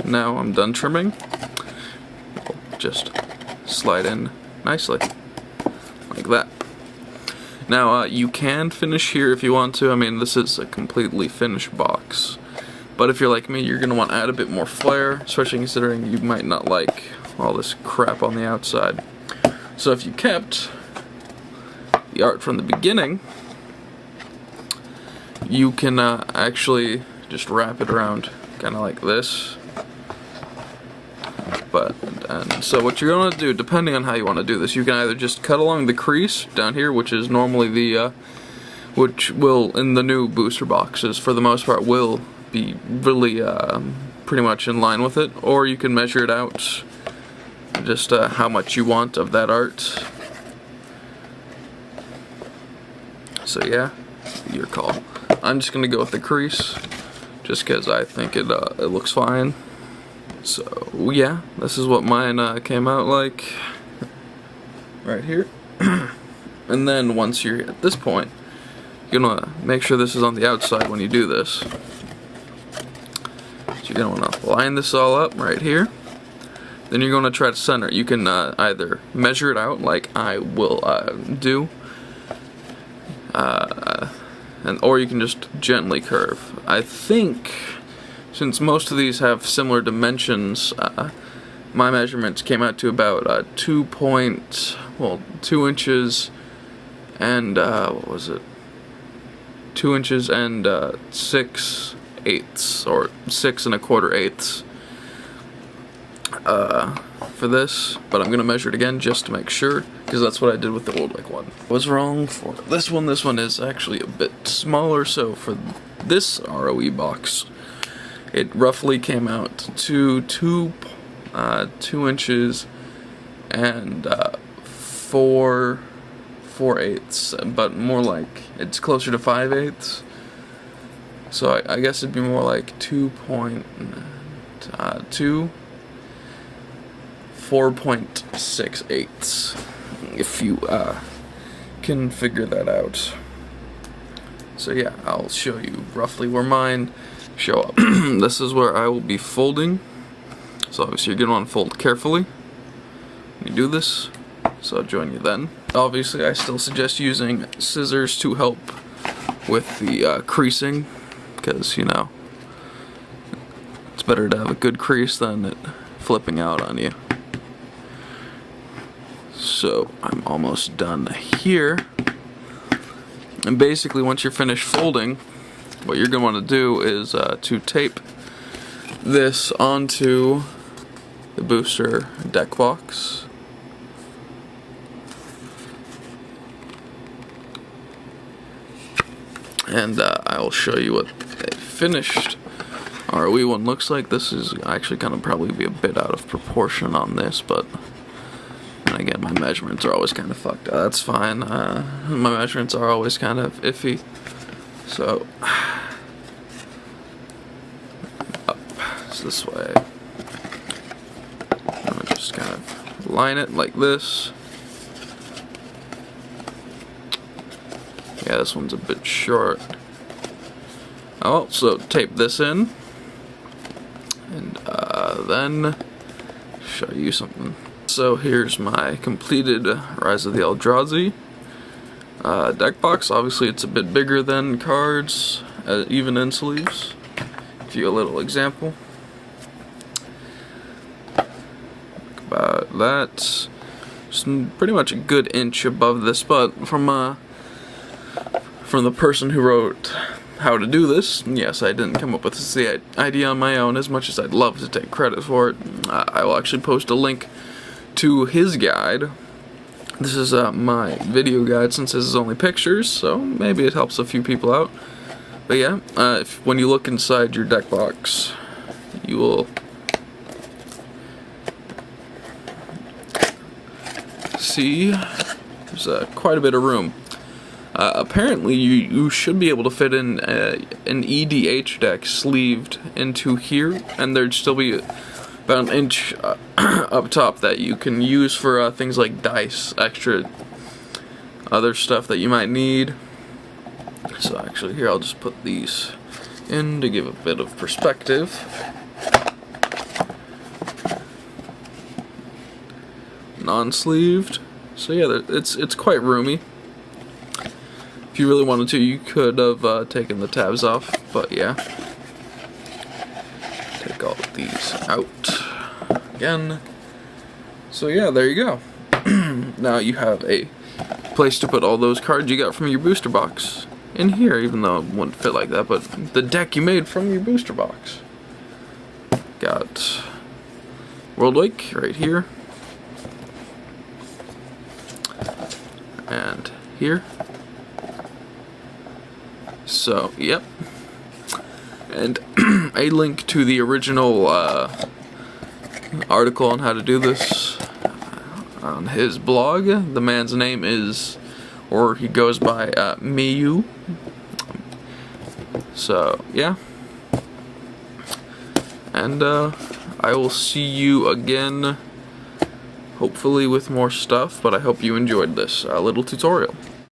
now I'm done trimming. I'll just slide in nicely, like that. Now, you can finish here if you want to. I mean, this is a completely finished box. But if you're like me, you're going to want to add a bit more flair, especially considering you might not like all this crap on the outside. So if you kept the art from the beginning, you can actually just wrap it around kind of like this. And so what you're going to do, depending on how you want to do this, you can either just cut along the crease down here, which is normally the, which will, in the new booster boxes, for the most part, will be really pretty much in line with it, or you can measure it out, just how much you want of that art. So yeah, your call. I'm just going to go with the crease, just because I think it looks fine. So yeah, this is what mine came out like, right here. And then once you're at this point, you're gonna make sure this is on the outside when you do this. So you're gonna wanna line this all up right here. Then you're gonna try to center it. You can either measure it out like I will do, or you can just gently curve. I think, since most of these have similar dimensions, my measurements came out to about 2 inches and what was it? 2 inches and 6/8 or 6 1/4 for this, but I'm gonna measure it again just to make sure, because that's what I did with the old one. I was wrong for this one. This one is actually a bit smaller, so for this ROE box, it roughly came out to 2 inches and 4/8, but more like it's closer to 5/8. So I guess it'd be more like 4.68 if you can figure that out. So yeah, I'll show you roughly where mine show up. This is where I will be folding. So obviously you're going to want to fold carefully when you do this. So I'll join you then. Obviously I still suggest using scissors to help with the creasing, because, you know, it's better to have a good crease than it flipping out on you. So I'm almost done here. And basically once you're finished folding, what you're going to want to do is to tape this onto the booster deck box. And I will show you what a finished ROE one looks like. This is actually going to probably be a bit out of proportion on this, but and again, my measurements are always kind of fucked up. That's fine. My measurements are always kind of iffy. So, up this way. I'm gonna just kind of line it like this. Yeah, this one's a bit short. I'll also tape this in, and then show you something. So here's my completed Rise of the Eldrazi deck box. Obviously it's a bit bigger than cards, even in sleeves. Give you a little example. About that. Just pretty much a good inch above this, but from the person who wrote how to do this, yes, I didn't come up with this idea on my own, as much as I'd love to take credit for it. I will actually post a link to his guide. This is my video guide, since this is only pictures, so maybe it helps a few people out. But yeah, when you look inside your deck box, you will see there's quite a bit of room. Apparently you should be able to fit in an EDH deck sleeved into here, and there'd still be about an inch up top that you can use for things like dice, extra other stuff that you might need. So actually here I'll just put these in to give a bit of perspective. Non-sleeved, so yeah, it's quite roomy. If you really wanted to, you could have taken the tabs off, but yeah. Take all of these out again. So yeah, there you go. Now you have a place to put all those cards you got from your booster box in here, even though it wouldn't fit like that, but the deck you made from your booster box. Got Worldwake right here. And here. So, yep. And a link to the original article on how to do this on his blog. The man's name is, or he goes by, Miyu. So, yeah. And I will see you again, hopefully with more stuff, but I hope you enjoyed this little tutorial.